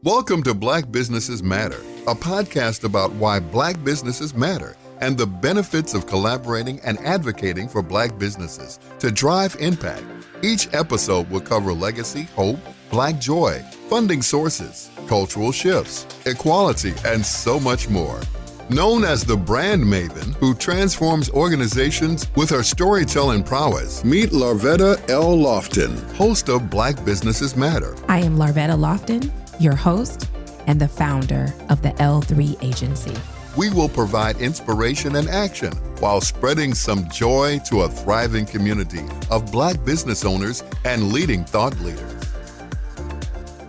Welcome to Black Businesses Matter, a podcast about why Black businesses matter and the benefits of collaborating and advocating for Black businesses to drive impact. Each episode will cover legacy, hope, Black joy, funding sources, cultural shifts, equality, and so much more. Known as the brand maven who transforms organizations with her storytelling prowess, meet Larvetta L. Lofton, host of Black Businesses Matter. I am Larvetta Lofton, your host and the founder of the L3 Agency. We will provide inspiration and action while spreading some joy to a thriving community of Black business owners and leading thought leaders.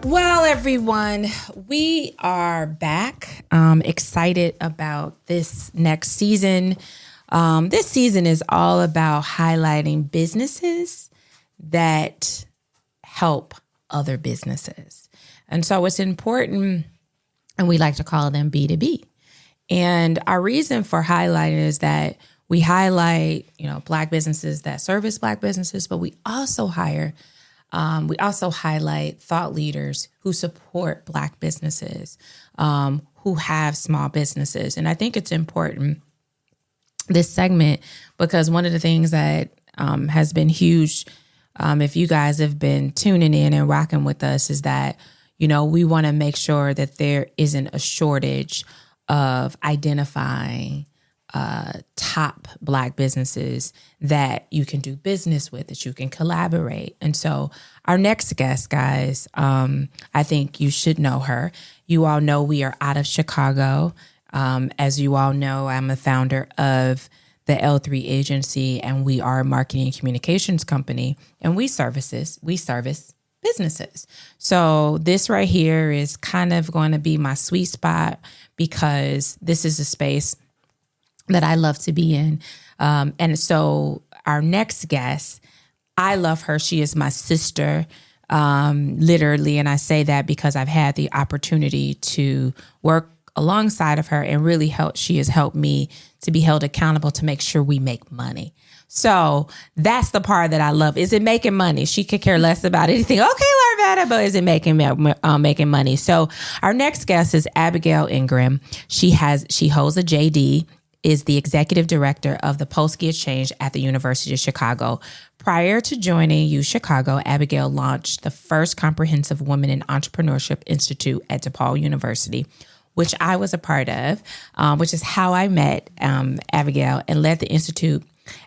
Well, everyone, we are back. Excited about this next season. This season is all about highlighting businesses that help other businesses. And so it's important, and we like to call them B2B. And our reason for highlighting is that we highlight, Black businesses that service Black businesses, but we also highlight thought leaders who support Black businesses, who have small businesses. And I think it's important, this segment, because one of the things that has been huge, if you guys have been tuning in and rocking with us, is that, we want to make sure that there isn't a shortage of identifying top Black businesses that you can do business with, that you can collaborate. And so our next guest, guys, I think you should know her. You all know we are out of Chicago. As you all know, I'm a founder of the L3 Agency, and we are a marketing and communications company, and we service businesses. So this right here is kind of going to be my sweet spot, because this is a space that I love to be in. And so our next guest, I love her. She is my sister, literally. And I say that because I've had the opportunity to work alongside of her and really she has helped me to be held accountable to make sure we make money. So that's the part that I love. Is it making money? She could care less about anything. Okay, Larvetta, but is it making money? So our next guest is Abigail Ingram. She holds a JD, is the executive director of the Polsky Exchange at the University of Chicago. Prior to joining UChicago, Abigail launched the first comprehensive Women in Entrepreneurship Institute at Depaul University, which I was a part of, which is how I met Abigail, and led the Institute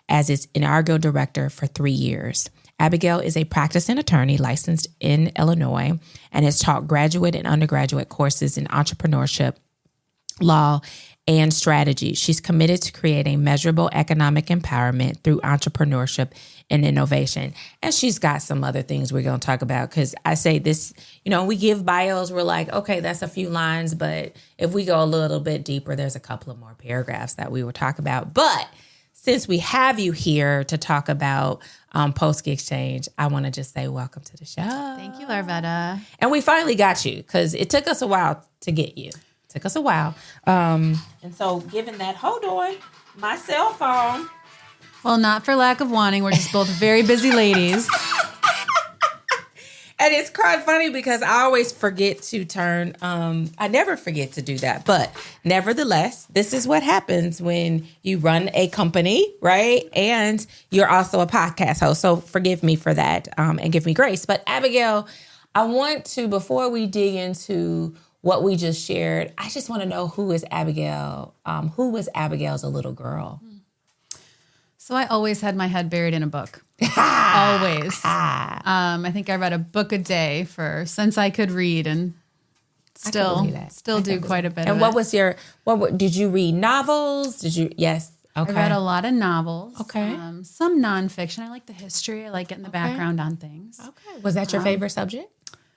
as its inaugural director for 3 years. Abigail is a practicing attorney licensed in Illinois and has taught graduate and undergraduate courses in entrepreneurship, law, and strategy. She's committed to creating measurable economic empowerment through entrepreneurship and innovation. And she's got some other things we're going to talk about, because I say this, we give bios, we're like, okay, that's a few lines, but if we go a little bit deeper, there's a couple of more paragraphs that we will talk about. But since we have you here to talk about Polsky Exchange, I want to just say welcome to the show. Thank you, Larvetta. And we finally got you, because it took us a while to get you. Took us a while. And so given that, hold on, my cell phone. Well, not for lack of wanting. We're just both very busy ladies. And it's quite funny because I always forget to turn, I never forget to do that. But nevertheless, this is what happens when you run a company, right? And you're also a podcast host. So forgive me for that and give me grace. But Abigail, I want to, before we dig into what we just shared, I just want to know, who is Abigail? Who was Abigail as a little girl? So I always had my head buried in a book. Always. I think I read a book a day since I could read, and still do quite a bit. And what did you read? Novels? Yes. Okay. I read a lot of novels. Okay. Some nonfiction. I like the history. I like getting the background on things. Okay. Was that your favorite subject?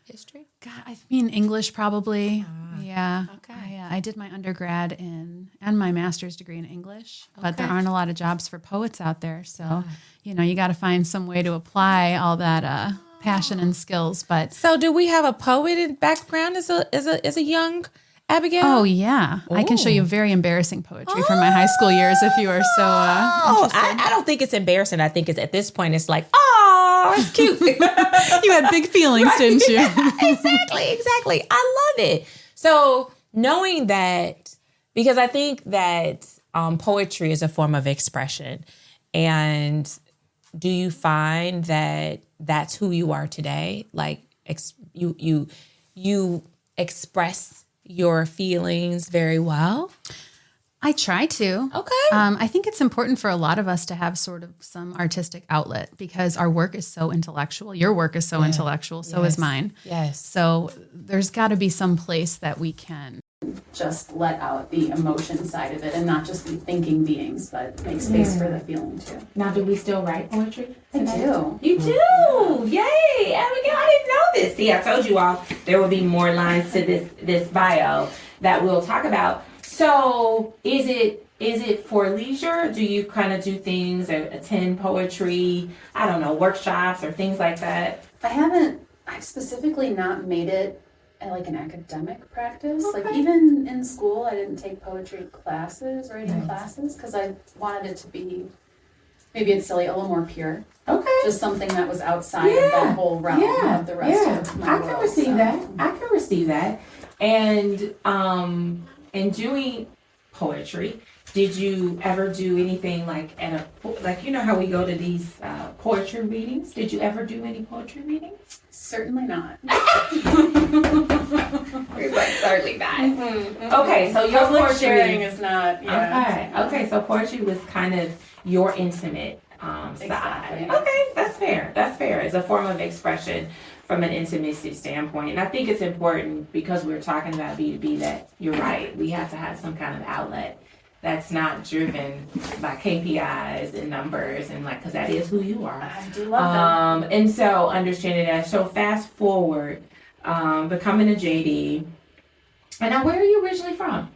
History? God, English probably. Yeah. Okay. I did my undergrad and my master's degree in English, but there aren't a lot of jobs for poets out there. So, you got to find some way to apply all that passion and skills. But so, do we have a poet in background as a young Abigail? Oh yeah, I can show you very embarrassing poetry from my high school years if you are so interested. I don't think it's embarrassing. I think it's, at this point, it's like, oh, oh, it's cute. You had big feelings, didn't you? Exactly. I love it. So knowing that, because I think that poetry is a form of expression. And do you find that that's who you are today? Like you express your feelings very well? I try to. Okay. I think it's important for a lot of us to have sort of some artistic outlet because our work is so intellectual. Your work is so intellectual. So is mine. Yes. So there's got to be some place that we can just let out the emotion side of it and not just be thinking beings, but make space for the feeling too. Now, do we still write poetry? I do. You do? Yay! Abigail, I didn't know this. See, I told you all there will be more lines to this bio that we'll talk about. So is it for leisure? Do you kind of do things, attend poetry, I don't know, workshops or things like that? I've specifically not made it like an academic practice. Okay. Like even in school, I didn't take poetry classes, writing classes, because I wanted it to be, maybe it's silly, a little more pure. Okay. Just something that was outside of that whole realm of the rest of my world. I can receive that. And doing poetry, did you ever do anything like you know how we go to these poetry readings? Did you ever do any poetry readings? Certainly not. Certainly not. Mm-hmm. Okay, so your public poetry sharing is not. Yeah. Okay, so poetry was kind of your intimate side. Exactly. Okay, that's fair. It's a form of expression from an intimacy standpoint. And I think it's important because we're talking about B2B that you're right. We have to have some kind of outlet that's not driven by KPIs and numbers and because that is who you are. I do love them. And so understanding that. So fast forward, becoming a JD. And now where are you originally from?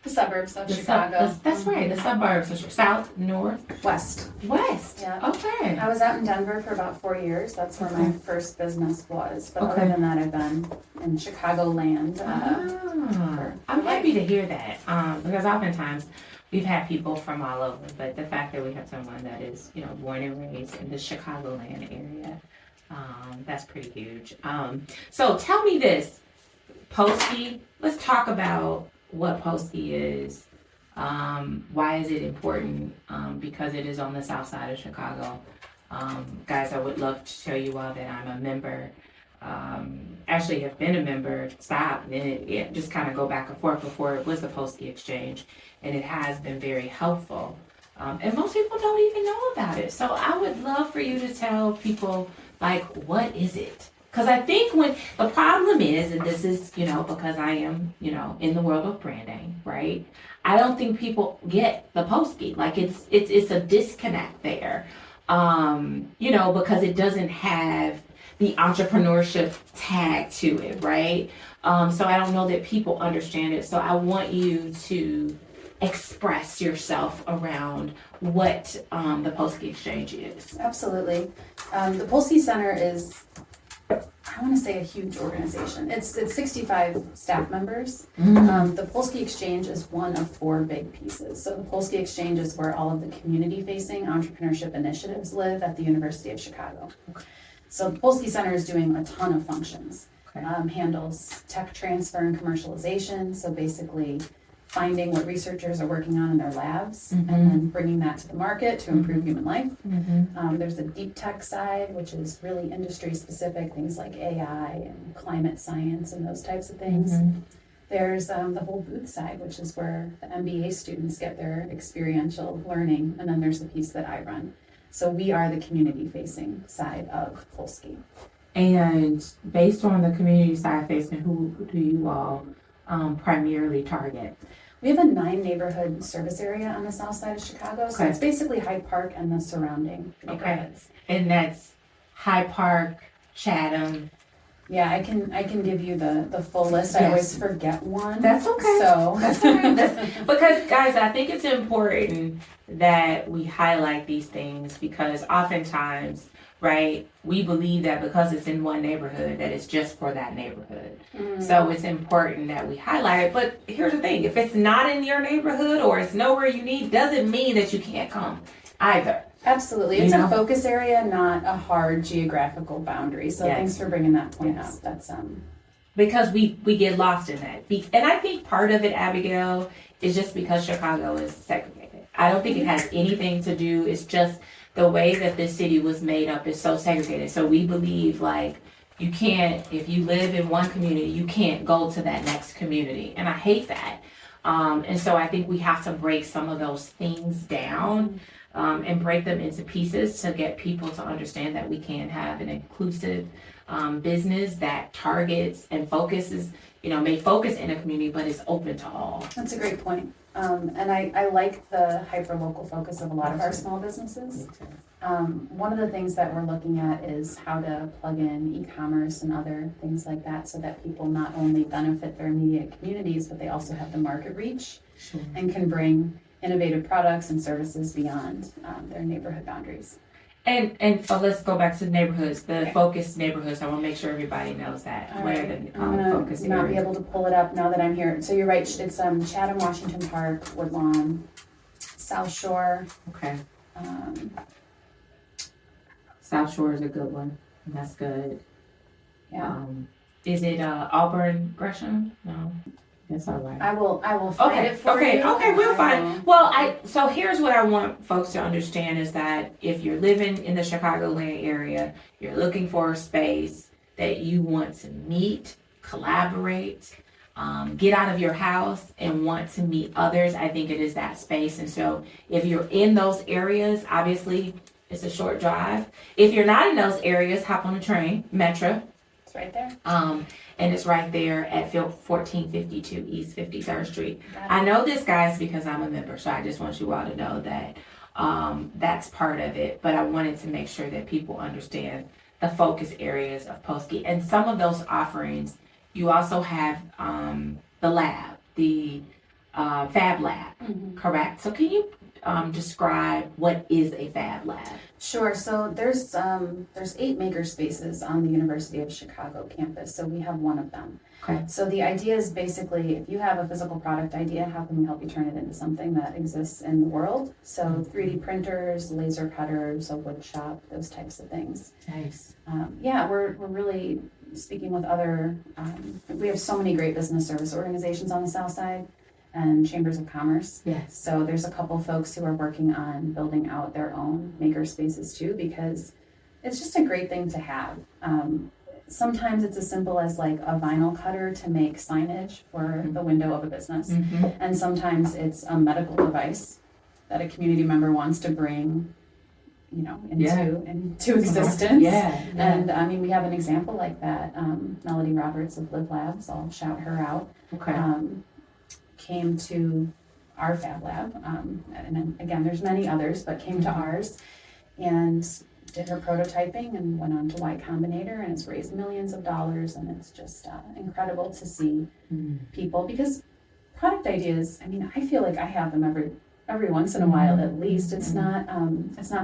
The suburbs of Chicago. That's right, the suburbs of South, North? West. Yeah. Okay. I was out in Denver for about 4 years. That's where my first business was. But other than that, I've been in Chicagoland. I'm happy to hear that because oftentimes we've had people from all over, but the fact that we have someone that is, born and raised in the Chicagoland area, that's pretty huge. So tell me this, Polsky, let's talk about what Polsky is. Why is it important? Because it is on the south side of Chicago. Guys, I would love to tell you all that I'm a member. Actually have been a member, and it just kind of go back and forth before it was the Polsky Exchange, and it has been very helpful. And most people don't even know about it. So I would love for you to tell people, what is it? Because I think when the problem is, and this is, because I am, in the world of branding, right? I don't think people get the Polsky. It's a disconnect there, because it doesn't have the entrepreneurship tag to it, right? So I don't know that people understand it. So I want you to express yourself around what the Polsky Exchange is. Absolutely. The Polsky Center is, I want to say, a huge organization. It's 65 staff members. Mm-hmm. The Polsky Exchange is one of 4 big pieces. So the Polsky Exchange is where all of the community-facing entrepreneurship initiatives live at the University of Chicago. Okay. So the Polsky Center is doing a ton of functions. Okay. Handles tech transfer and commercialization. So basically finding what researchers are working on in their labs and then bringing that to the market to improve human life. There's a deep tech side, which is really industry specific, things like AI and climate science and those types of things. There's the whole booth side, which is where the MBA students get their experiential learning. And then there's the piece that I run. So we are the community facing side of Polsky. And based on the community side facing, who do you all primarily target? We have a 9 neighborhood service area on the south side of Chicago. So it's basically Hyde Park and the surrounding neighborhoods. And that's Hyde Park, Chatham. Yeah, I can give you the full list. Yes. I always forget one. That's okay. So that's all right. Because guys, I think it's important that we highlight these things because oftentimes, right, we believe that because it's in one neighborhood that it's just for that neighborhood. So it's important that we highlight it. But here's the thing, if it's not in your neighborhood or it's nowhere you need, doesn't mean that you can't come either. Absolutely. It's a focus area, not a hard geographical boundary. So thanks for bringing that point up. That's because we get lost in that. And I think part of it, Abigail, is just because Chicago is segregated. I don't think it has anything to do, it's just the way that this city was made up is so segregated. So we believe like you can't, if you live in one community, you can't go to that next community. And I hate that. And so I think we have to break some of those things down and break them into pieces to get people to understand that we can have an inclusive business that targets and focuses, may focus in a community, but is open to all. That's a great point. And I like the hyper-local focus of a lot of our small businesses. One of the things that we're looking at is how to plug in e-commerce and other things like that so that people not only benefit their immediate communities, but they also have the market reach and can bring innovative products and services beyond their neighborhood boundaries. And so let's go back to the neighborhoods, the focused neighborhoods. I want to make sure everybody knows that. All where right. the I'm gonna focus not areas. be able to pull it up now that I'm here. So you're right. It's Chatham, Washington Park, Woodlawn, South Shore. Okay. Um, South Shore is a good one. That's good. yeah. Is it Auburn, Gresham? No. That's all right. I will find it for you. Okay, we'll find. Well, so here's what I want folks to understand is that if you're living in the Chicagoland area, you're looking for a space that you want to meet, collaborate, get out of your house and want to meet others. I think it is that space. And so if you're in those areas, obviously it's a short drive. If you're not in those areas, hop on the train, Metro. It's right there. And it's right there at 1452 East 53rd Street. I know this, guys, because I'm a member, so I just want you all to know that that's part of it. But I wanted to make sure that people understand the focus areas of Polsky. And some of those offerings, you also have the lab, the Fab Lab, correct? So can you describe what is a Fab Lab? Sure. So there's 8 maker spaces on the University of Chicago campus. So we have one of them. Okay. So the idea is basically, if you have a physical product idea, how can we help you turn it into something that exists in the world? So 3D printers, laser cutters, a wood shop, those types of things. Nice. We're really speaking with other, we have so many great business service organizations on the South Side and chambers of commerce. Yes. So there's a couple folks who are working on building out their own maker spaces too, because it's just a great thing to have. Sometimes it's as simple as like a vinyl cutter to make signage for the window of a business. And sometimes it's a medical device that a community member wants to bring, into existence. And I mean, we have an example like that. Melody Roberts of Live Labs, I'll shout her out. Okay. Came to our Fab Lab, and then, again, there's many others, but came to ours and did her prototyping and went on to Y Combinator, and it's raised millions of dollars, and it's just incredible to see people, because product ideas, I mean, I feel like I have them every once in a while at least. It's not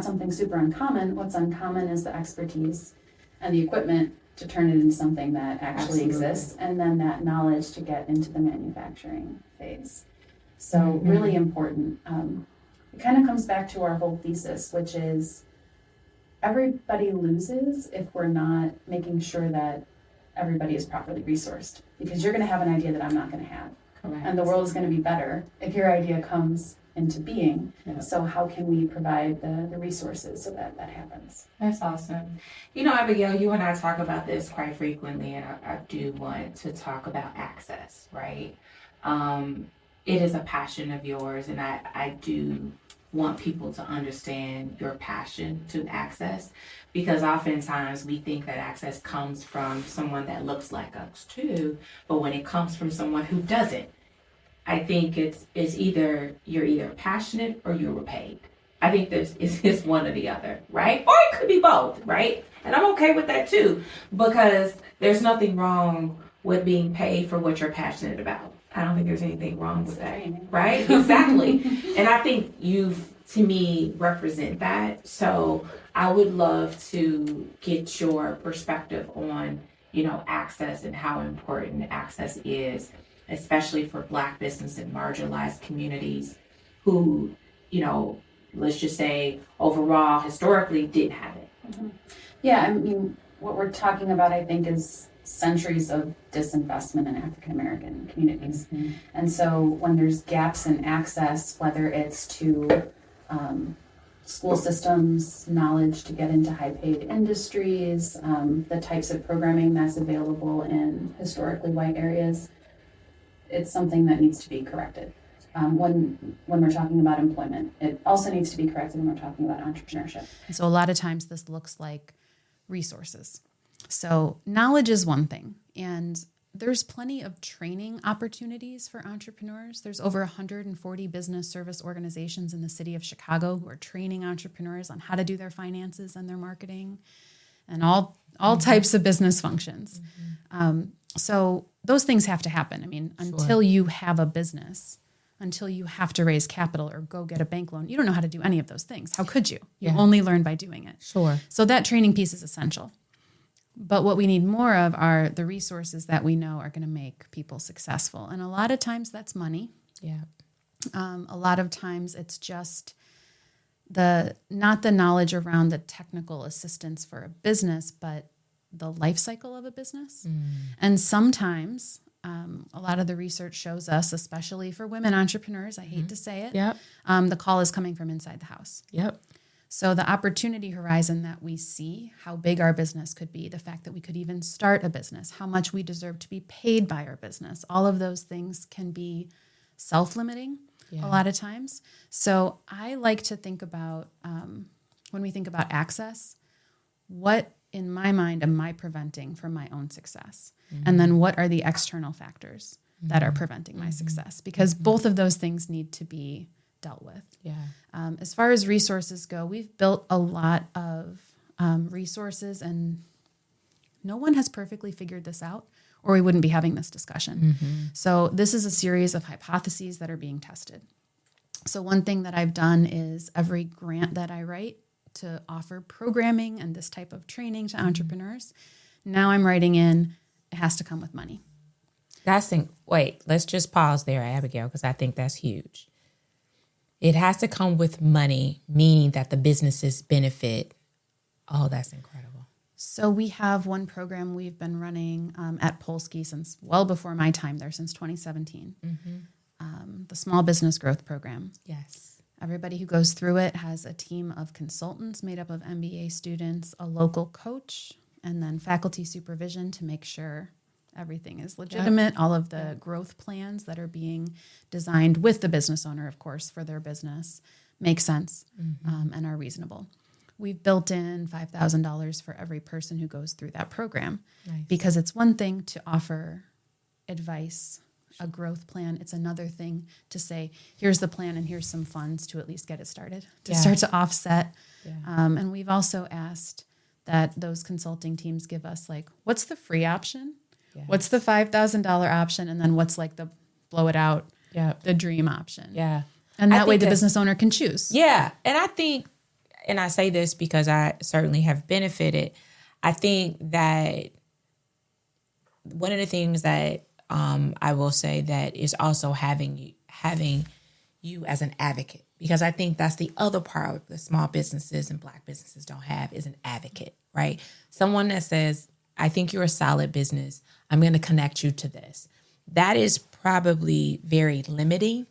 something super uncommon. What's uncommon is the expertise and the equipment to turn it into something that actually exists, and then that knowledge to get into the manufacturing phase. So really important. It kind of comes back to our whole thesis, which is everybody loses if we're not making sure that everybody is properly resourced, because you're going to have an idea that I'm not going to have. Correct. And the world is going to be better if your idea comes into being. So how can we provide the resources so that happens? That's awesome. Abigail, you and I talk about this quite frequently, and I do want to talk about access, right? It is a passion of yours, and I do want people to understand your passion to access, because oftentimes we think that access comes from someone that looks like us too, but when it comes from someone who doesn't, I think it's either you're either passionate or you're repaid. I think it's one or the other, right? Or it could be both, right? And I'm okay with that too, because there's nothing wrong with being paid for what you're passionate about. I don't think there's anything wrong with that, right? Exactly. And I think you, to me, represent that. So I would love to get your perspective on, access and how important access is, especially for Black business and marginalized communities who, let's just say overall, historically, didn't have it. Yeah, I mean, what we're talking about, I think, is centuries of disinvestment in African American communities. And so when there's gaps in access, whether it's to school systems, knowledge to get into high-paid industries, the types of programming that's available in historically white areas, it's something that needs to be corrected. When we're talking about employment, it also needs to be corrected when we're talking about entrepreneurship. So a lot of times this looks like resources. So knowledge is one thing, and there's plenty of training opportunities for entrepreneurs. There's over 140 business service organizations in the city of Chicago who are training entrepreneurs on how to do their finances and their marketing and all types of business functions. So those things have to happen. I mean, until you have a business, until you have to raise capital or go get a bank loan, you don't know how to do any of those things. How could you? You only learn by doing it. Sure. So that training piece is essential. But what we need more of are the resources that we know are going to make people successful. And a lot of times that's money. Yeah. A lot of times it's just not the knowledge around the technical assistance for a business, but the life cycle of a business. And sometimes a lot of the research shows us, especially for women entrepreneurs, I hate to say it, the call is coming from inside the house. Yep. So the opportunity horizon that we see, how big our business could be, the fact that we could even start a business, how much we deserve to be paid by our business, all of those things can be self-limiting a lot of times. So I like to think about, when we think about access, what in my mind am I preventing from my own success? And then what are the external factors that are preventing my success? Because both of those things need to be dealt with. As far as resources go, we've built a lot of resources, and no one has perfectly figured this out, or we wouldn't be having this discussion. So this is a series of hypotheses that are being tested. So one thing that I've done is every grant that I write to offer programming and this type of training to entrepreneurs, now I'm writing in, it has to come with money. Wait, let's just pause there, Abigail, because I think that's huge. It has to come with money, meaning that the businesses benefit. Oh, that's incredible. So we have one program we've been running at Polsky since well before my time there, since 2017. The Small Business Growth Program. Yes. Everybody who goes through it has a team of consultants made up of MBA students, a local coach, and then faculty supervision to make sure everything is legitimate, all of the growth plans that are being designed with the business owner, of course, for their business make sense and are reasonable. We've built in $5,000 for every person who goes through that program because it's one thing to offer advice, a growth plan. It's another thing to say, here's the plan and here's some funds to at least get it started, to start to offset. And we've also asked that those consulting teams give us what's the free option? What's the $5,000 option? And then what's the blow it out, the dream option? And that way the business owner can choose. And I think, and I say this because I certainly have benefited, I think that one of the things that I will say that is also having you as an advocate, because I think that's the other part that small businesses and Black businesses don't have is an advocate, right? Someone that says, I think you're a solid business. I'm going to connect you to this. That is probably very limiting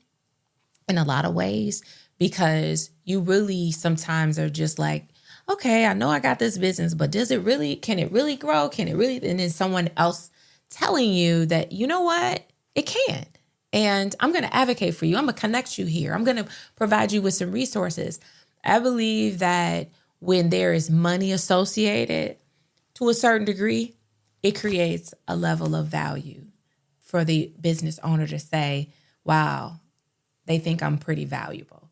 in a lot of ways because you really sometimes are just like, okay, I know I got this business, but can it really grow? Can it really? And then someone else telling you that, you know what, it can. And I'm going to advocate for you. I'm going to connect you here. I'm going to provide you with some resources. I believe that when there is money associated to a certain degree, it creates a level of value for the business owner to say, wow, they think I'm pretty valuable.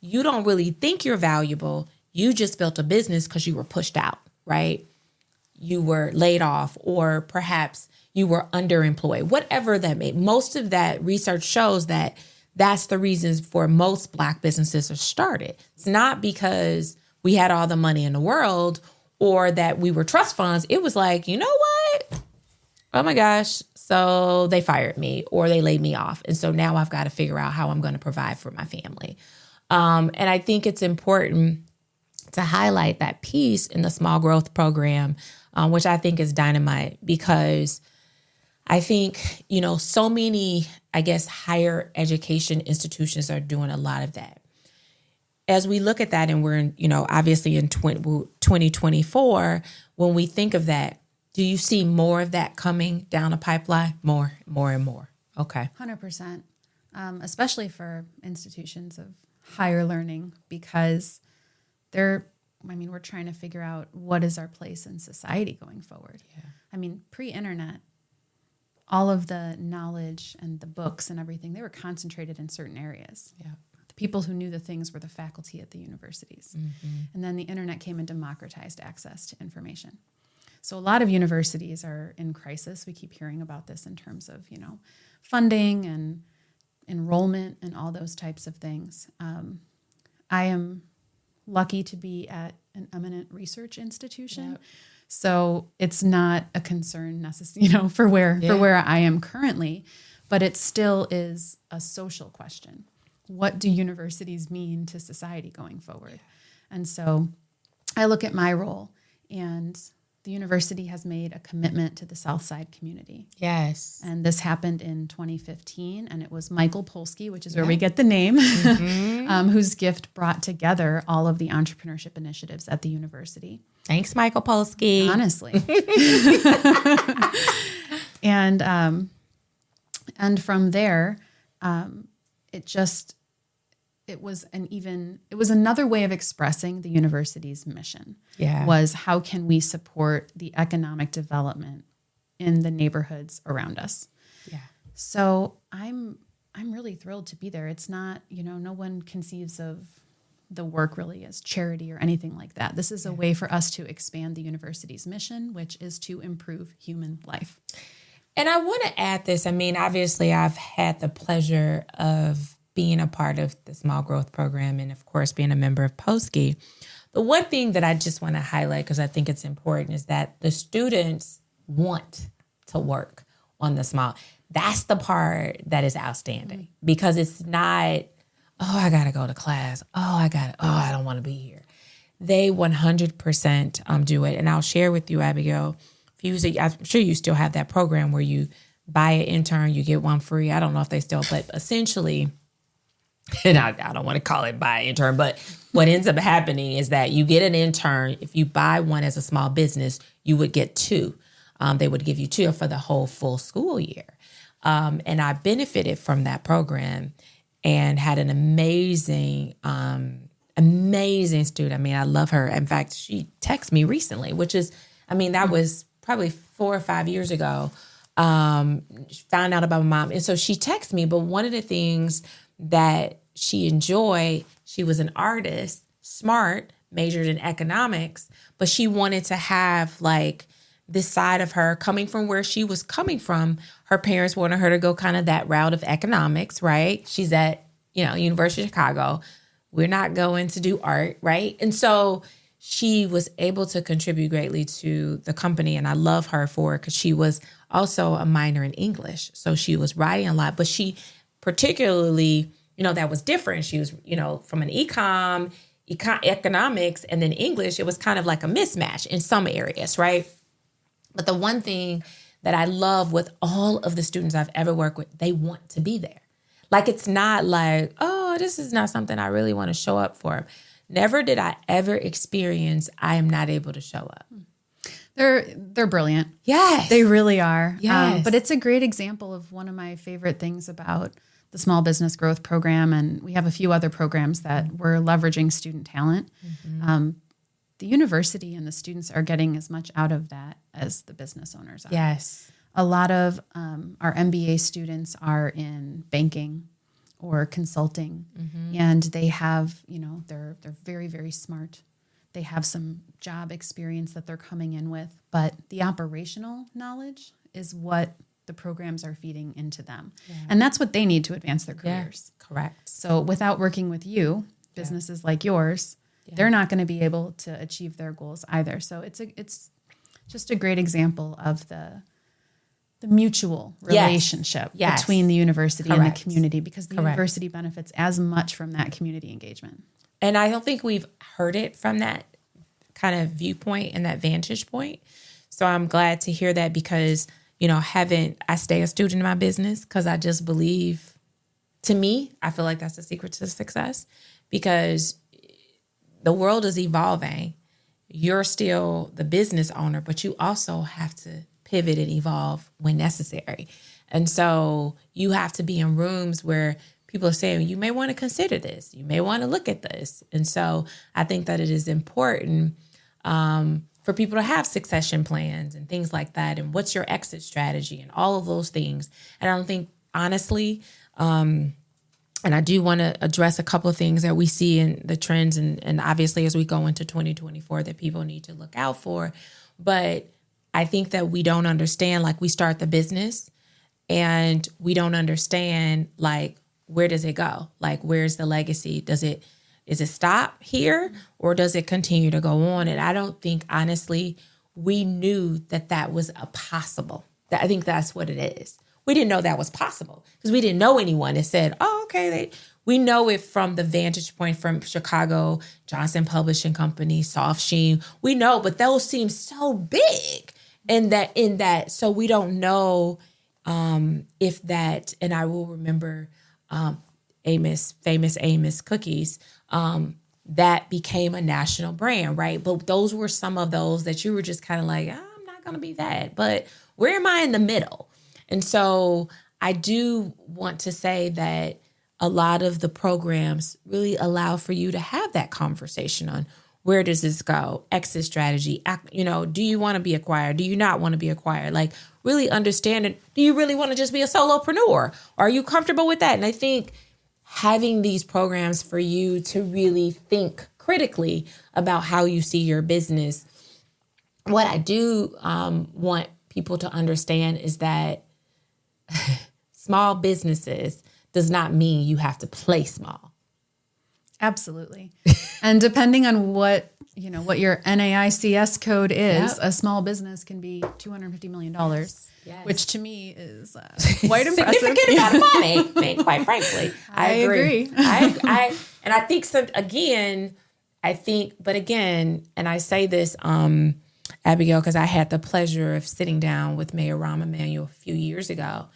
You don't really think you're valuable. You just built a business because you were pushed out, right? You were laid off, or perhaps you were underemployed, whatever that may. Most of that research shows that that's the reasons for most Black businesses are started. It's not because we had all the money in the world or that we were trust funds. It was like, you know what? Oh my gosh. So they fired me or they laid me off. And so now I've got to figure out how I'm going to provide for my family. And I think it's important to highlight that piece in the small growth program, which I think is dynamite, because I think, so many, I guess, higher education institutions are doing a lot of that. As we look at that, and we're in, obviously in 2024, when we think of that, do you see more of that coming down the pipeline? More and more. Okay. 100%. Especially for institutions of higher learning, because we're trying to figure out what is our place in society going forward. Yeah. Pre-internet, all of the knowledge and the books and everything, they were concentrated in certain areas. Yeah. The people who knew the things were the faculty at the universities. Mm-hmm. And then the internet came and democratized access to information. So a lot of universities are in crisis. We keep hearing about this in terms of, funding and enrollment and all those types of things. I am lucky to be at an eminent research institution. Yep. So it's not a concern necessarily, for where I am currently, but it still is a social question. What do universities mean to society going forward? Yeah. And so I look at my role, and the university has made a commitment to the Southside community. Yes. And this happened in 2015, and it was Michael Polsky, which is where we get the name, whose gift brought together all of the entrepreneurship initiatives at the university. Thanks, Michael Polsky. Honestly. And from there, it was another way of expressing the university's mission. Yeah. Was how can we support the economic development in the neighborhoods around us? Yeah. So I'm really thrilled to be there. It's not, no one conceives of the work really as charity or anything like that. This is a way for us to expand the university's mission, which is to improve human life. And I want to add this. Obviously, I've had the pleasure of being a part of the small growth program and, of course, being a member of Polsky. The one thing that I just want to highlight, because I think it's important, is that the students want to work on the small. That's the part that is outstanding, because it's not, I got to go to class. I don't want to be here. They 100% do it. And I'll share with you, Abigail, I'm sure you still have that program where you buy an intern, you get one free. I don't know if they still, but essentially, and I don't want to call it buy intern, but what ends up happening is that you get an intern. If you buy one as a small business, you would get two. They would give you two for the whole full school year. And I benefited from that program and had an amazing student. I love her. In fact, she texted me recently, which is, that was probably 4 or 5 years ago. Found out about my mom. And so she texted me, but one of the things that she enjoyed, she was an artist, smart, majored in economics, but she wanted to have this side of her coming from where she was coming from. Her parents wanted her to go kind of that route of economics, right? She's at, University of Chicago. We're not going to do art, right? And so she was able to contribute greatly to the company, and I love her for it because she was also a minor in English. So she was writing a lot, but she particularly, that was different. She was, from an economics and then English. It was kind of like a mismatch in some areas, right? But the one thing that I love with all of the students I've ever worked with, they want to be there. It's not like, this is not something I really want to show up for. Never did I ever experience I am not able to show up. They're brilliant. Yes. They really are. Yes. But it's a great example of one of my favorite things about the Small Business Growth Program, and we have a few other programs that we're leveraging student talent. Mm-hmm. The university and the students are getting as much out of that as the business owners are. Yes. A lot of our MBA students are in banking or consulting, and they have, they're very, very smart. They have some job experience that they're coming in with, but the operational knowledge is what the programs are feeding into them. Yeah. And that's what they need to advance their careers. Yeah, correct. So without working with you, businesses like yours, they're not going to be able to achieve their goals either. So it's just a great example of the the mutual relationship between the university and the community, because the university benefits as much from that community engagement. And I don't think we've heard it from that kind of viewpoint and that vantage point. So I'm glad to hear that, because, I stay a student in my business because I just believe, to me, I feel like that's the secret to success, because the world is evolving. You're still the business owner, but you also have to pivot and evolve when necessary. And so you have to be in rooms where people are saying, you may want to consider this. You may want to look at this. And so I think that it is important for people to have succession plans and things like that. And what's your exit strategy and all of those things. And I don't think, honestly, and I do want to address a couple of things that we see in the trends and obviously as we go into 2024 that people need to look out for. But I think that we don't understand, like, we start the business and we don't understand, like, where does it go? Like, where's the legacy? Is it stop here, or does it continue to go on? And I don't think, honestly, we knew that was a possible. I think that's what it is. We didn't know that was possible because we didn't know anyone that said, oh, okay. We know it from the vantage point from Chicago, Johnson Publishing Company, Soft Sheen. We know, but those seem so big in that. So we don't know if that, and I will remember famous Amos cookies, that became a national brand, right? But those were some of those that you were just kind of like, I'm not going to be that. But where am I in the middle? And so I do want to say that a lot of the programs really allow for you to have that conversation on where does this go? Exit strategy. Do you want to be acquired? Do you not want to be acquired? Like, really understand it. Do you really want to just be a solopreneur? Are you comfortable with that? And I think having these programs for you to really think critically about how you see your business. What I do want people to understand is that small businesses does not mean you have to play small. Absolutely. And depending on what your NAICS code is, a small business can be $250 million, which to me is quite impressive. Significant amount of money, quite frankly. I agree. And I think, and I say this, Abigail, because I had the pleasure of sitting down with Mayor Rahm Emanuel a few years ago.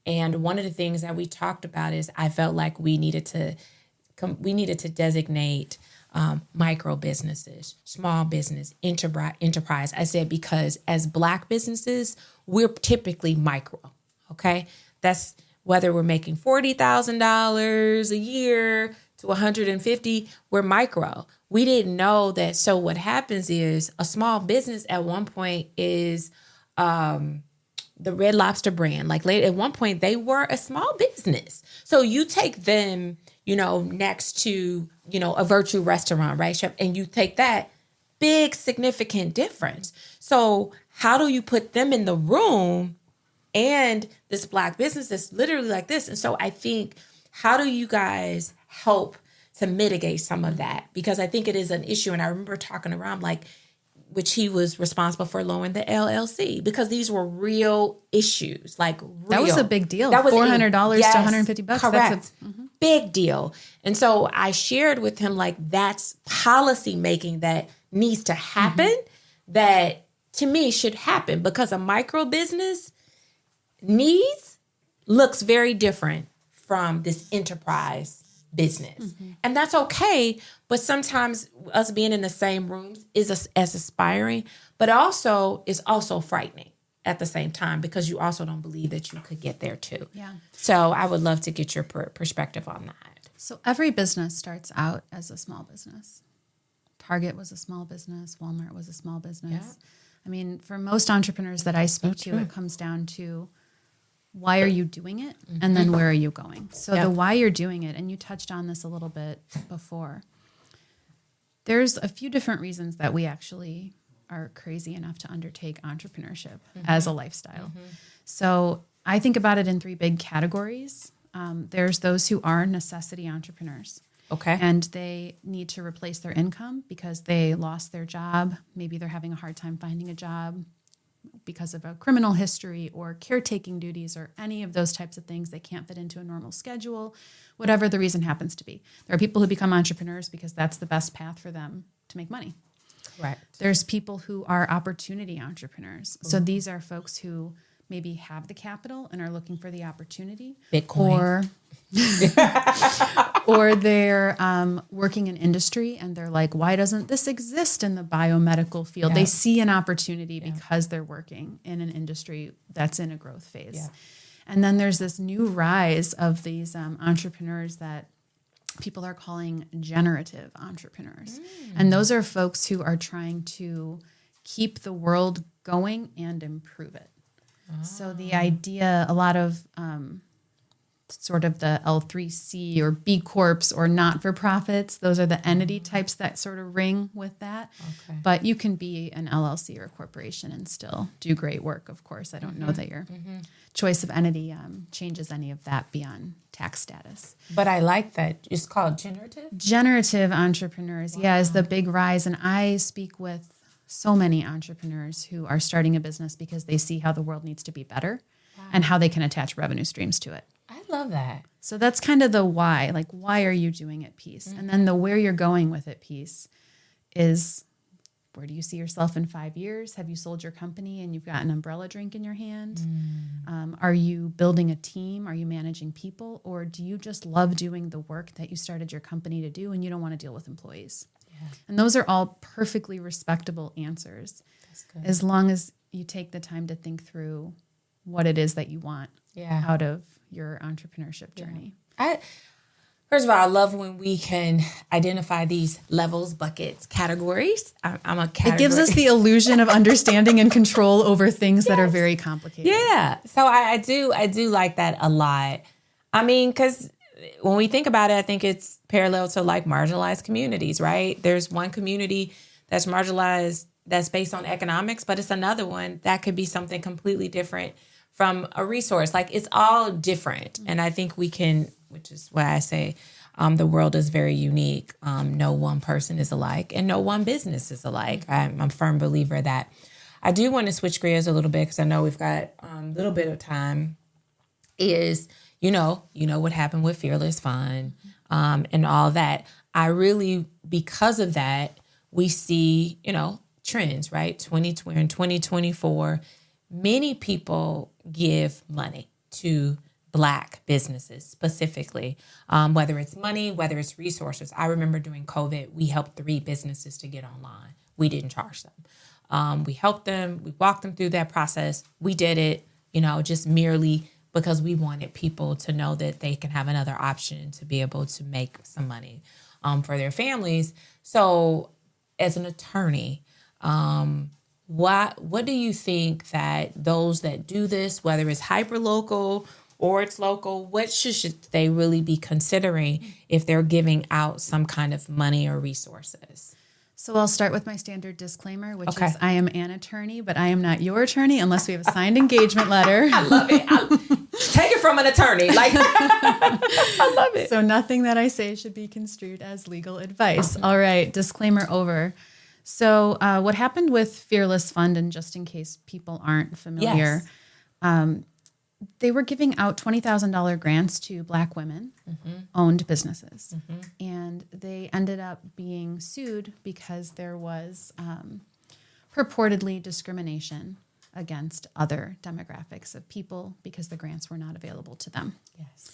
And one of the things that we talked about is I felt like we needed to designate micro businesses, small business, enterprise. I said, because as Black businesses, we're typically micro, okay? That's whether we're making $40,000 a year to $150,000, we're micro. We didn't know that. So what happens is a small business at one point is the Red Lobster brand. Like at one point, they were a small business. So you take them, next to, a Virtue restaurant, right, chef? And you take that big, significant difference. So how do you put them in the room and this Black business that's literally like this? And so I think, how do you guys help to mitigate some of that? Because I think it is an issue. And I remember talking around, which he was responsible for lowering the LLC, because these were real issues, real. That was a big deal. That was $400 to $150. Correct. Big deal. And so I shared with him, that's policy making that needs to happen, that to me should happen, because a micro business needs looks very different from this enterprise business. And that's okay. But sometimes us being in the same rooms is as aspiring, but also is also frightening at the same time, because you also don't believe that you could get there too. Yeah. So I would love to get your perspective on that. So every business starts out as a small business. Target was a small business. Walmart was a small business. Yeah. I mean, for most entrepreneurs that I speak to, it comes down to, why are you doing it? And then where are you going? So the why you're doing it, and you touched on this a little bit before, there's a few different reasons that we actually are crazy enough to undertake entrepreneurship as a lifestyle. So I think about it in three big categories. There's those who are necessity entrepreneurs. Okay. And they need to replace their income because they lost their job. Maybe they're having a hard time finding a job. because of a criminal history or caretaking duties or any of those types of things. They can't fit into a normal schedule, whatever the reason happens to be. There are people who become entrepreneurs because that's the best path for them to make money. Correct. There's people who are opportunity entrepreneurs. So these are folks who maybe have the capital and are looking for the opportunity. Bitcoin. Or they're working in industry and they're like, why doesn't this exist in the biomedical field? Yeah. They see an opportunity because they're working in an industry that's in a growth phase. Yeah. And then there's this new rise of these entrepreneurs that people are calling generative entrepreneurs. And those are folks who are trying to keep the world going and improve it. So the idea, a lot of sort of the L3C or B Corps or not-for-profits, those are the entity types that sort of ring with that. Okay. But you can be an LLC or a corporation and still do great work, of course. I don't know that your choice of entity changes any of that beyond tax status. But I like that. It's called generative? Generative entrepreneurs, is the big rise. And I speak with so many entrepreneurs who are starting a business because they see how the world needs to be better and how they can attach revenue streams to it. I love that. So that's kind of the why, like, why are you doing it piece? And then the where you're going with it piece is, where do you see yourself in 5 years? Have you sold your company and you've got an umbrella drink in your hand? Are you building a team? Are you managing people? Or do you just love doing the work that you started your company to do and you don't want to deal with employees? Yeah. And those are all perfectly respectable answers. That's good. As long as you take the time to think through what it is that you want out of your entrepreneurship journey. First of all, I love when we can identify these levels, buckets, categories. I'm a category. It gives us the illusion of understanding and control over things that are very complicated. Yeah. So I do like that a lot. I mean, because when we think about it, I think it's parallel to like marginalized communities, right? There's one community that's marginalized that's based on economics, but it's another one that could be something completely different from a resource. Like, it's all different. And I think we can, which is why I say the world is very unique. No one person is alike and no one business is alike. I'm a firm believer that. I do want to switch gears a little bit because I know we've got a little bit of time. Is, you know what happened with Fearless Fund and all that. I really, because of that, we see, trends, right? We're in 2024. Many people give money to Black businesses specifically, whether it's money, whether it's resources. I remember during COVID, we helped 3 businesses to get online. We didn't charge them. We helped them. We walked them through that process. We did it, just merely because we wanted people to know that they can have another option to be able to make some money for their families. So as an attorney, what do you think that those that do this, whether it's hyperlocal or it's local, what should they really be considering if they're giving out some kind of money or resources? So I'll start with my standard disclaimer, which is I am an attorney, but I am not your attorney unless we have a signed engagement letter. I love it. Take it from an attorney. I love it. So nothing that I say should be construed as legal advice. All right, disclaimer over. So what happened with Fearless Fund, and just in case people aren't familiar, they were giving out $20,000 grants to Black women-owned businesses. And they ended up being sued because there was purportedly discrimination against other demographics of people because the grants were not available to them. Yes.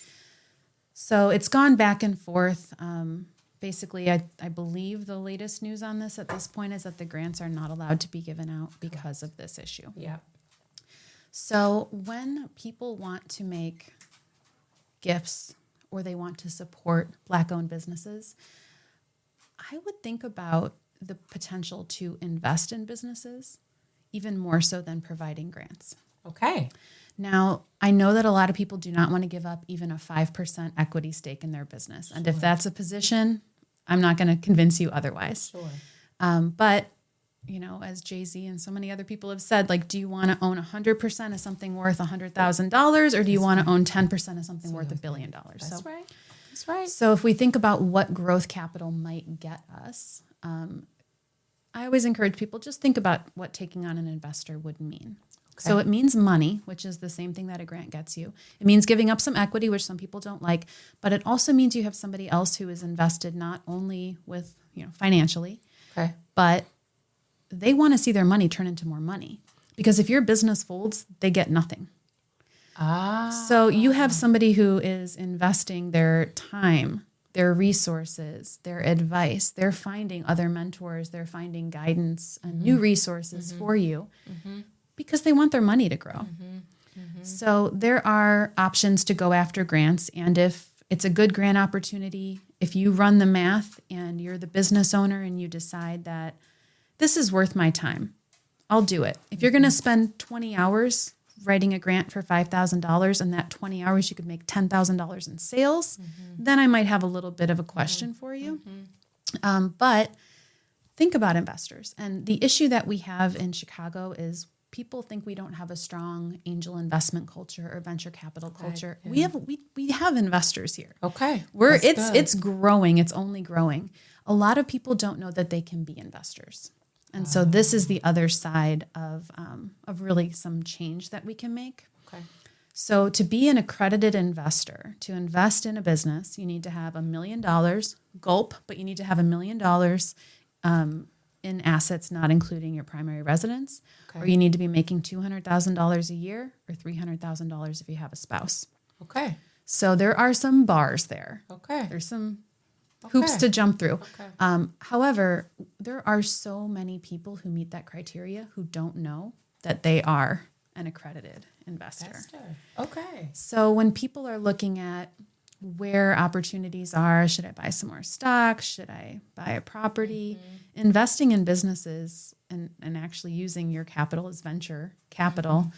So it's gone back and forth. Basically, I believe the latest news on this at this point is that the grants are not allowed to be given out because of this issue. Yeah. So when people want to make gifts or they want to support Black-owned businesses, I would think about the potential to invest in businesses even more so than providing grants. Okay. Now, I know that a lot of people do not want to give up even a 5% equity stake in their business. And if that's a position, I'm not going to convince you otherwise. Sure. But, as Jay-Z and so many other people have said, like, do you want to own 100% of something worth $100,000 or do you want to own 10% of something worth $1 billion? That's right. That's right. So if we think about what growth capital might get us, I always encourage people just think about what taking on an investor would mean. So it means money, which is the same thing that a grant gets you. It means giving up some equity, which some people don't like, but it also means you have somebody else who is invested not only with, financially, but they want to see their money turn into more money. Because if your business folds, they get nothing. So you have somebody who is investing their time, their resources, their advice. They're finding other mentors. They're finding guidance and new resources for you because they want their money to grow. So there are options to go after grants. And if it's a good grant opportunity, if you run the math and you're the business owner and you decide that this is worth my time, I'll do it. If you're going to spend 20 hours writing a grant for $5,000 and that 20 hours you could make $10,000 in sales, then I might have a little bit of a question for you. But think about investors. And the issue that we have in Chicago is people think we don't have a strong angel investment culture or venture capital culture. Yeah. We have investors here. It's growing. It's only growing. A lot of people don't know that they can be investors. And so this is the other side of really some change that we can make. So to be an accredited investor, to invest in a business, you need to have $1 million, gulp, but you need to have $1 million in assets, not including your primary residence, or you need to be making $200,000 a year or $300,000 if you have a spouse. So there are some bars there. There's some hoops to jump through. However, there are so many people who meet that criteria who don't know that they are an accredited investor. So when people are looking at where opportunities are, should I buy some more stock? Should I buy a property? Investing in businesses and actually using your capital as venture capital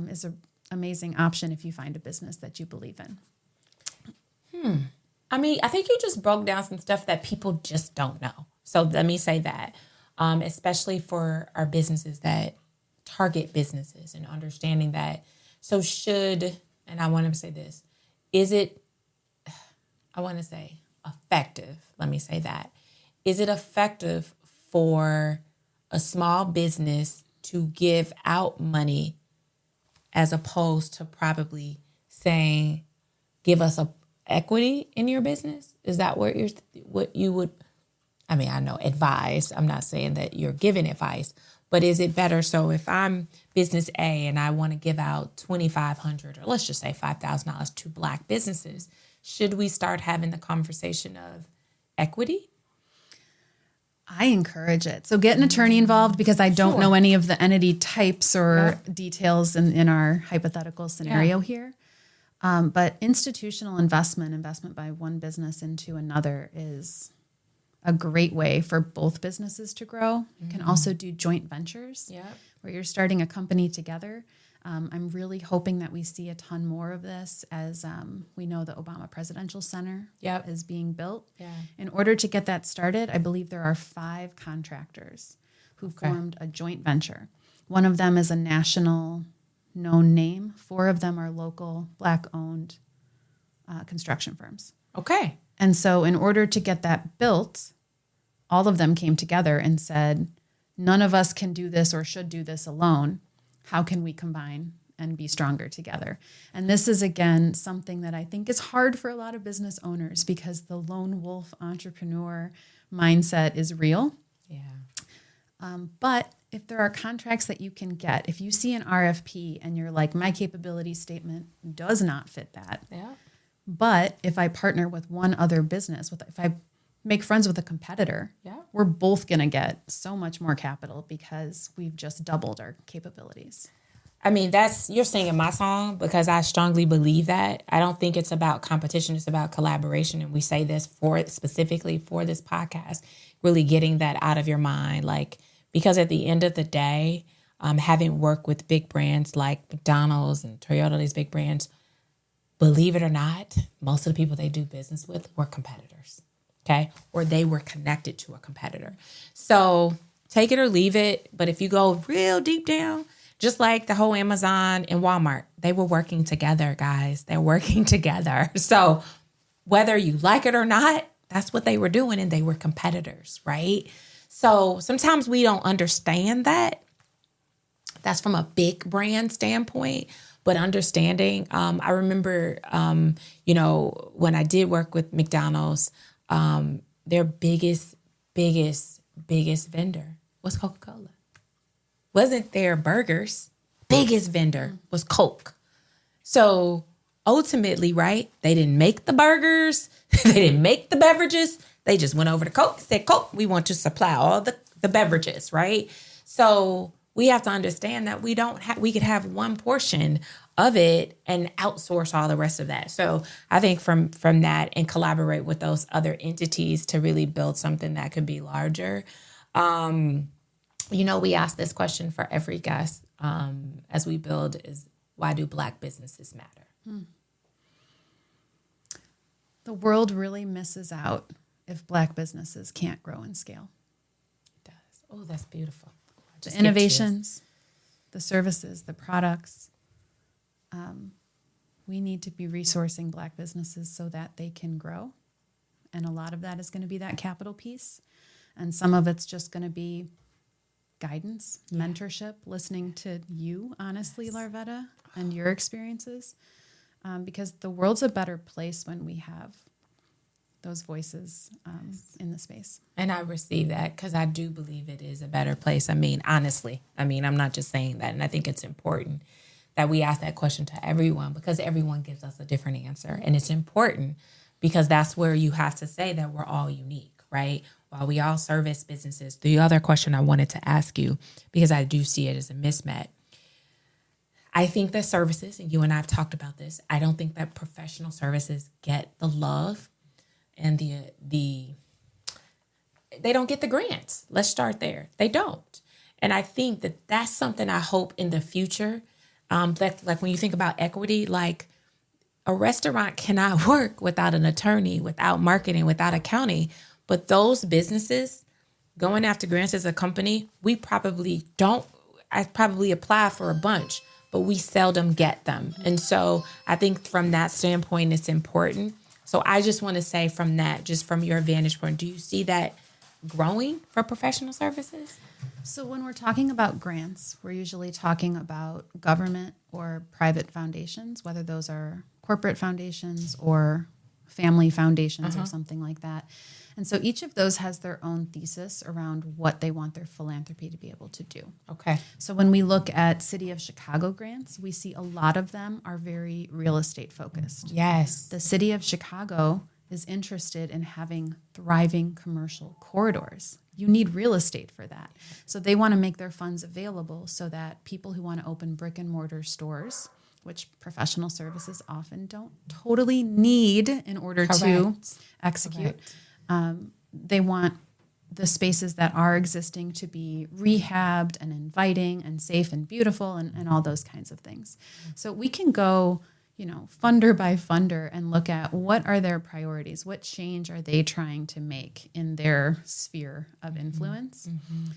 is an amazing option if you find a business that you believe in. I mean, I think you just broke down some stuff that people just don't know. So let me say that, especially for our businesses that target businesses and understanding that. So and I want to say this, I want to say effective. Let me say that. Is it effective for a small business to give out money as opposed to probably saying, give us a equity in your business? Is that what you would, I know advise, I'm not saying that you're giving advice, but is it better? So if I'm business A and I want to give out $2,500 or let's just say $5,000 to Black businesses, should we start having the conversation of equity? I encourage it. So get an attorney involved because I don't know any of the entity types or details in our hypothetical scenario here. But institutional investment by one business into another is a great way for both businesses to grow. You can also do joint ventures where you're starting a company together. I'm really hoping that we see a ton more of this as we know the Obama Presidential Center is being built. In order to get that started, I believe there are 5 contractors who formed a joint venture. One of them is a national known name. 4 of them are local Black-owned construction firms. And so in order to get that built, all of them came together and said, none of us can do this or should do this alone. How can we combine and be stronger together? And this is, again, something that I think is hard for a lot of business owners because the lone wolf entrepreneur mindset is real. But if there are contracts that you can get, if you see an RFP and you're like, my capability statement does not fit that. But if I partner with one other business, if I make friends with a competitor, we're both going to get so much more capital because we've just doubled our capabilities. I mean, you're singing my song because I strongly believe that. I don't think it's about competition. It's about collaboration. And we say this specifically for this podcast, really getting that out of your mind. Because at the end of the day, having worked with big brands like McDonald's and Toyota, these big brands, believe it or not, most of the people they do business with were competitors, or they were connected to a competitor. So take it or leave it. But if you go real deep down, just like the whole Amazon and Walmart, they were working together, guys. They're working together. So whether you like it or not, that's what they were doing, and they were competitors, right? So sometimes we don't understand that That's from a big brand standpoint. But understanding, I remember, when I did work with McDonald's, their biggest vendor was Coca-Cola. Wasn't their burgers. Biggest vendor was Coke. So ultimately, right, they didn't make the burgers. They didn't make the beverages. They just went over to Coke and said, Coke, we want to supply all the beverages, right? So we have to understand that we could have one portion of it and outsource all the rest of that. So I think from that and collaborate with those other entities to really build something that could be larger. We ask this question for every guest as we build is, why do Black businesses matter? The world really misses out if Black businesses can't grow and scale. It does. Oh, that's beautiful. The innovations, the services, the products. We need to be resourcing Black businesses so that they can grow. And a lot of that is going to be that capital piece. And some of it's just going to be guidance, mentorship, listening to you, honestly, Larvetta, and your experiences. Because the world's a better place when we have those voices in the space. And I receive that because I do believe it is a better place. I mean, honestly, I'm not just saying that. And I think it's important that we ask that question to everyone because everyone gives us a different answer. And it's important because that's where you have to say that we're all unique, right? While we all service businesses. The other question I wanted to ask you, because I do see it as a mismatch, I think that services, and you and I have talked about this, I don't think that professional services get the love and they don't get the grants. Let's start there. They don't. And I think that that's something I hope in the future, like when you think about equity, like a restaurant cannot work without an attorney, without marketing, without accounting. But those businesses going after grants as a company, we probably don't. I probably apply for a bunch, but we seldom get them. And so I think from that standpoint, it's important. So I just want to say from that, just from your vantage point, do you see that growing for professional services? So when we're talking about grants, we're usually talking about government or private foundations, whether those are corporate foundations or family foundations or something like that. And so each of those has their own thesis around what they want their philanthropy to be able to do. Okay. So when we look at City of Chicago grants, we see a lot of them are very real estate focused. Yes. The City of Chicago is interested in having thriving commercial corridors. You need real estate for that. So they want to make their funds available so that people who want to open brick and mortar stores, which professional services often don't totally need in order to execute. They want the spaces that are existing to be rehabbed and inviting and safe and beautiful and all those kinds of things. So we can go, funder by funder and look at what are their priorities, what change are they trying to make in their sphere of influence. Mm-hmm.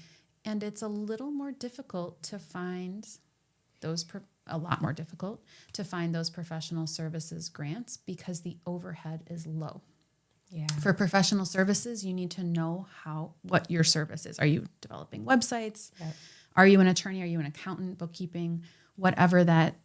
And it's a little more difficult to find those professional services grants because the overhead is low. Yeah. For professional services, you need to know what your service is. Are you developing websites? Yep. Are you an attorney? Are you an accountant, bookkeeping? Whatever that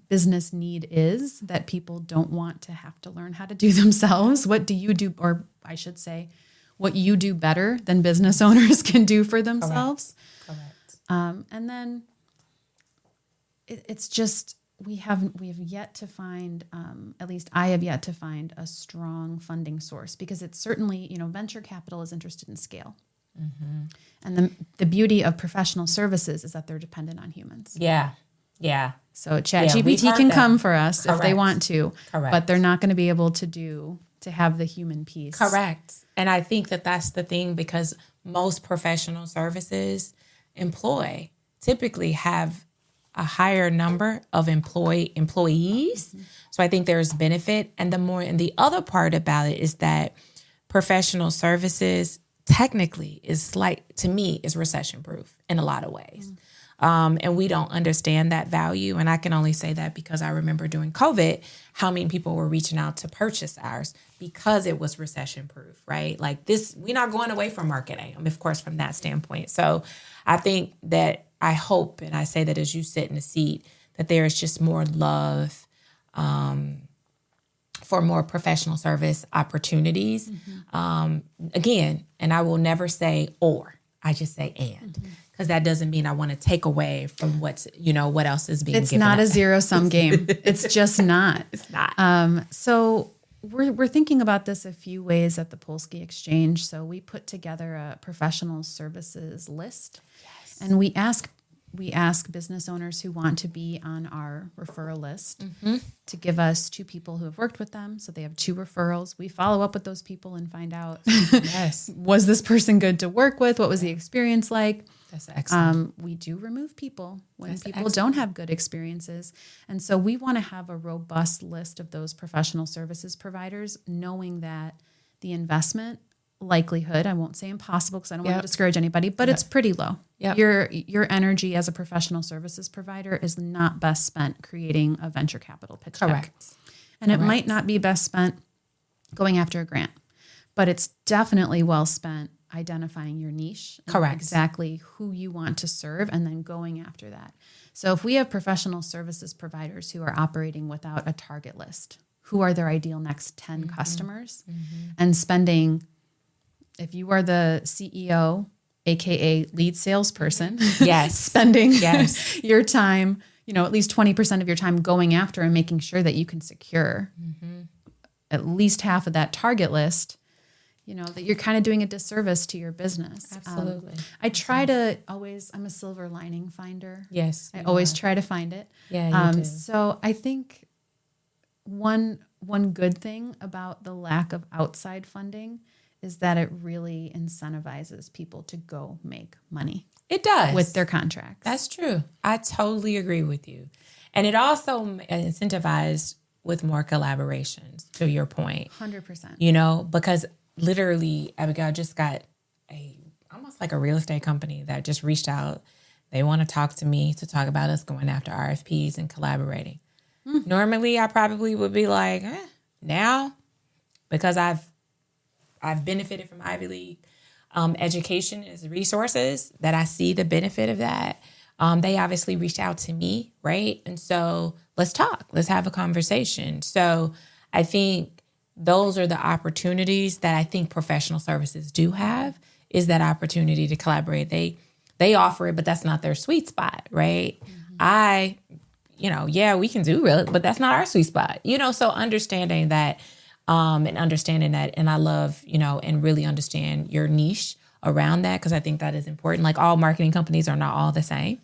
business need is that people don't want to have to learn how to do themselves. What do you do? Or I should say, what you do better than business owners can do for themselves. Correct. And then it's just, we have yet to find, at least I have yet to find a strong funding source because it's certainly, venture capital is interested in scale. Mm-hmm. And the beauty of professional services is that they're dependent on humans. Yeah. Yeah. So ChatGPT can come for us if they want to, Correct. But they're not going to be able to have the human piece. Correct. And I think that that's the thing because most professional services typically have a higher number of employees. Mm-hmm. So I think there's benefit. And the other part about it is that professional services technically is recession proof in a lot of ways. Mm-hmm. And we don't understand that value. And I can only say that because I remember during COVID, how many people were reaching out to purchase ours because it was recession proof, right? Like this, we're not going away from marketing, of course, from that standpoint. So I think that I hope, and I say that as you sit in the seat, that there is just more love for more professional service opportunities. Again, and I will never say or, I just say and. Because that doesn't mean I want to take away from what's, what else is being given. It's not a zero-sum game. It's just not. It's not. So we're thinking about this a few ways at the Polsky Exchange. So we put together a professional services list. Yes. And we ask business owners who want to be on our referral list to give us 2 people who have worked with them. So they have 2 referrals. We follow up with those people and find out, was this person good to work with? What was the experience like? That's excellent. We do remove people when people don't have good experiences. And so we want to have a robust list of those professional services providers, knowing that the investment likelihood, I won't say impossible because I don't want to discourage anybody, but it's pretty low. Yep. Your energy as a professional services provider is not best spent creating a venture capital pitch deck. And it might not be best spent going after a grant, but it's definitely well spent identifying your niche, and exactly who you want to serve, and then going after that. So if we have professional services providers who are operating without a target list, who are their ideal next 10 customers, and spending, if you are the CEO, AKA lead salesperson, spending your time, at least 20% of your time going after and making sure that you can secure at least half of that target list, that you're kind of doing a disservice to your business. Absolutely. I try to always, I'm a silver lining finder. Yes. I always try to find it. Yeah, you do. So I think one good thing about the lack of outside funding is that it really incentivizes people to go make money. It does. With their contracts. That's true. I totally agree with you. And it also incentivized with more collaborations, to your point. 100%. Because literally, Abigail just got almost like a real estate company that just reached out. They want to talk to me to talk about us going after RFPs and collaborating. Normally, I probably would be like, now, because I've benefited from Ivy League education as resources, that I see the benefit of that. They obviously reached out to me, right? And so let's talk. Let's have a conversation. So I think those are the opportunities that I think professional services do have, is that opportunity to collaborate. They offer it, but that's not their sweet spot, right? We can do real, but that's not our sweet spot, so understanding that, and I love, and really understand your niche around that, because I think that is important. Like, all marketing companies are not all the same.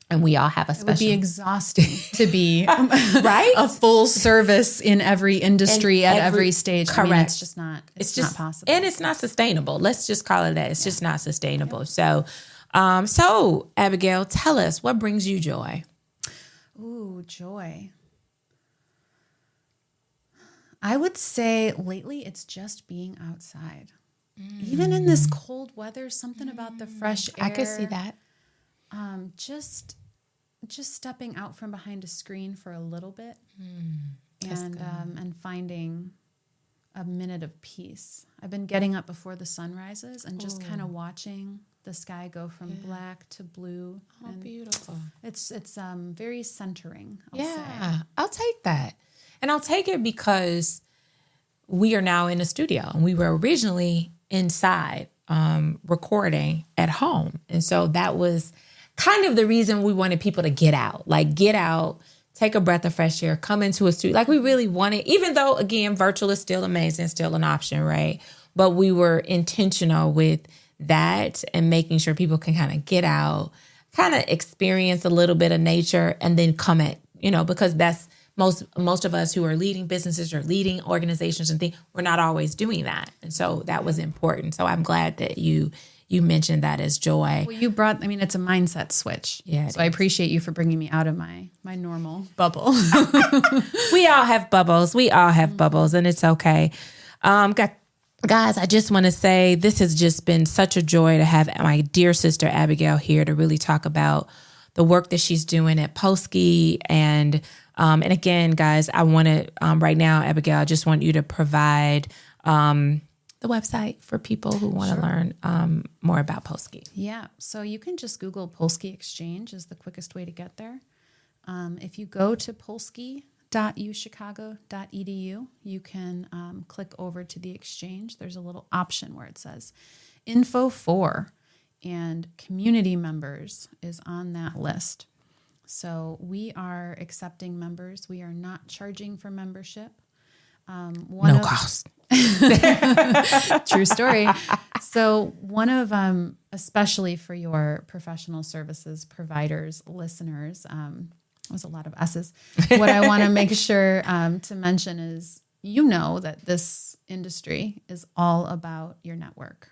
And we all have a special. It would be exhausting to be a full service in every industry at every stage. Correct. I mean, it's just not. It's not possible, and it's not sustainable. Let's just call it that. It's just not sustainable. Yep. So Abigail, tell us, what brings you joy? Ooh, joy. I would say lately it's just being outside. Even in this cold weather, something about the fresh air. I could see that. Just stepping out from behind a screen for a little bit and finding a minute of peace. I've been getting up before the sun rises and just kind of watching the sky go from black to blue. Oh, and beautiful. It's very centering, I'll say. I'll take that. And I'll take it because we are now in a studio, and we were originally inside recording at home. And so that was kind of the reason we wanted people to get out, take a breath of fresh air, come into a studio. Like, we really wanted, even though, again, virtual is still amazing, still an option, right? But we were intentional with that and making sure people can kind of get out, kind of experience a little bit of nature, and then come at, because that's most of us who are leading businesses or leading organizations and things, we're not always doing that. And so that was important. So I'm glad that you mentioned that as joy. Well, it's a mindset switch. Yeah. So I appreciate you for bringing me out of my normal bubble. We all have bubbles. And it's okay. Guys, I just want to say this has just been such a joy to have my dear sister Abigail here to really talk about the work that she's doing at Polsky. And again, guys, I want to, right now, Abigail, I just want you to provide the the website for people who want to learn more about Polsky? Yeah. So you can just Google Polsky Exchange is the quickest way to get there. If you go to polsky.uchicago.edu, you can click over to the exchange. There's a little option where it says info for, and community members is on that list. So we are accepting members. We are not charging for membership. No cost. True story. So one of, especially for your professional services providers, listeners, was a lot of S's. What I want to make sure to mention is, that this industry is all about your network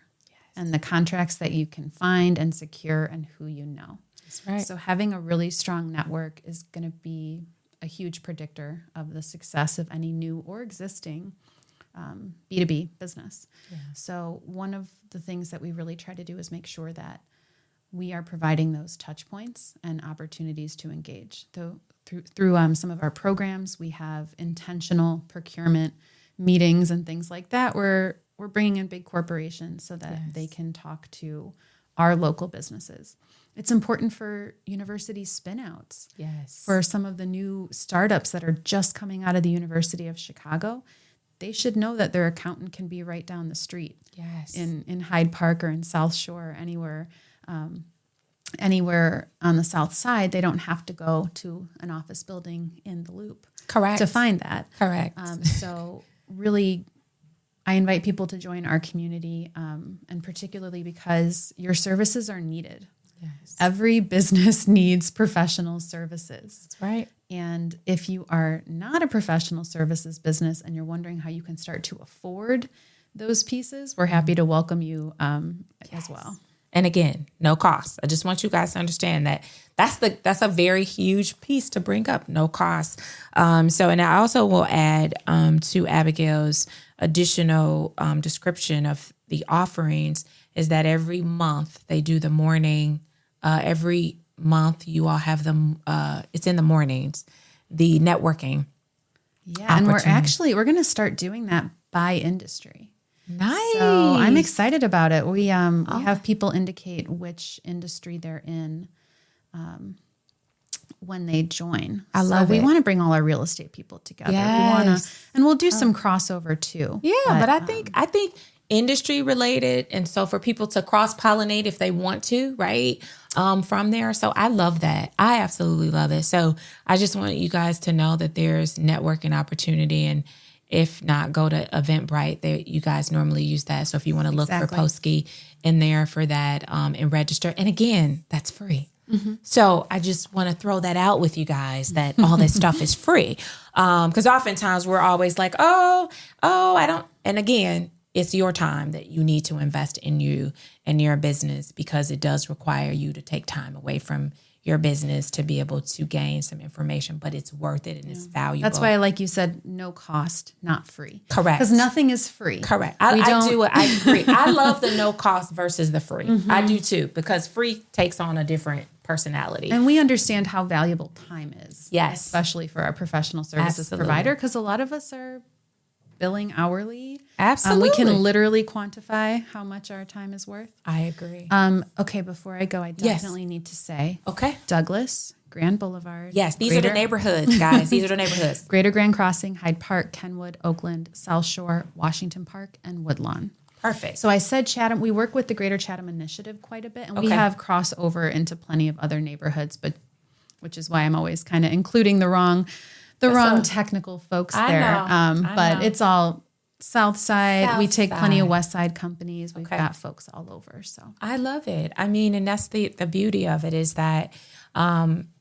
and the contracts that you can find and secure and who you know. That's right. So having a really strong network is going to be a huge predictor of the success of any new or existing B2B business. Yeah. So one of the things that we really try to do is make sure that we are providing those touch points and opportunities to engage. Through some of our programs, we have intentional procurement meetings and things like that where we're bringing in big corporations so that they can talk to our local businesses. It's important for university spin-outs. Yes. For some of the new startups that are just coming out of the University of Chicago, they should know that their accountant can be right down the street. Yes. In Hyde Park or in South Shore or anywhere on the South Side. They don't have to go to an office building in the Loop. Correct. To find that. Correct. So really, I invite people to join our community, and particularly because your services are needed. Yes. Every business needs professional services. That's right. And if you are not a professional services business and you're wondering how you can start to afford those pieces, we're happy to welcome you as well. And again, no cost. I just want you guys to understand that that's a very huge piece to bring up, no cost. And I also will add to Abigail's additional description of the offerings is that every month they do the morning. Every month you all have them. It's in the mornings, the networking. Yeah, and we're going to start doing that by industry. Nice. So I'm excited about it. We have people indicate which industry they're in when they join. I love it. We want to bring all our real estate people together. Yes. And we'll do some crossover too. Yeah, but I think industry related, and so for people to cross pollinate if they want to, right? From there. So I love that. I absolutely love it. So I just want you guys to know that there's networking opportunity, and if not, go to Eventbrite. You guys normally use that. So if you want to look for Polsky in there for that and register. And again, that's free. Mm-hmm. So I just want to throw that out with you guys that all this stuff is free. Because oftentimes we're always like, oh, I don't. And again, it's your time that you need to invest in you and your business, because it does require you to take time away from your business to be able to gain some information, but it's worth it and it's valuable. That's why, like you said, no cost, not free. Correct. Because nothing is free. Correct. I agree. I love the no cost versus the free. Mm-hmm. I do too, because free takes on a different personality. And we understand how valuable time is. Yes. Especially for our professional services provider, because a lot of us are billing hourly. Absolutely. We can literally quantify how much our time is worth. I agree. Okay, before I go, I definitely need to say, Douglas, Grand Boulevard. Yes, these are the neighborhoods, guys. These are the neighborhoods. Greater Grand Crossing, Hyde Park, Kenwood, Oakland, South Shore, Washington Park, and Woodlawn. Perfect. So I said Chatham. We work with the Greater Chatham Initiative quite a bit, and we have crossover into plenty of other neighborhoods, which is why I'm always kind of including the wrong technical folks there. But it's all South Side. We take plenty of West Side companies. We've got folks all over. So I love it. I mean, and that's the beauty of it is that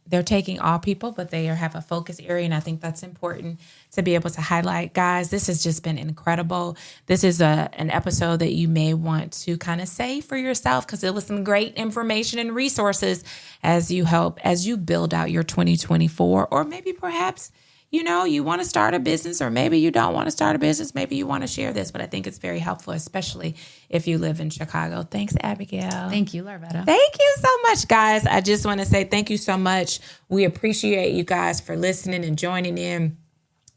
they're taking all people, but they have a focus area. And I think that's important to be able to highlight. Guys, this has just been incredible. This is an episode that you may want to kind of save for yourself, because it was some great information and resources as you build out your 2024, or maybe perhaps you want to start a business, or maybe you don't want to start a business. Maybe you want to share this, but I think it's very helpful, especially if you live in Chicago. Thanks, Abigail. Thank you, Larvetta. Thank you so much, guys. I just want to say thank you so much. We appreciate you guys for listening and joining in.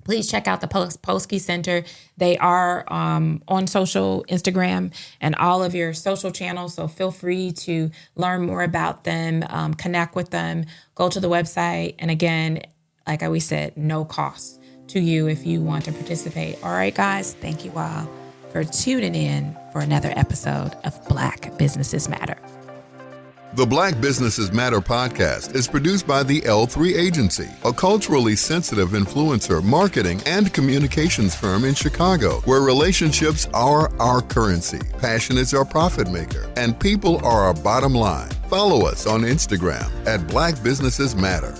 Please check out the Polsky Center. They are on social, Instagram, and all of your social channels. So feel free to learn more about them, connect with them, go to the website. And again, like I always said, no cost to you if you want to participate. All right, guys, thank you all for tuning in for another episode of Black Businesses Matter. The Black Businesses Matter podcast is produced by the L3 Agency, a culturally sensitive influencer, marketing, and communications firm in Chicago, where relationships are our currency, passion is our profit maker, and people are our bottom line. Follow us on Instagram at Black Businesses Matter.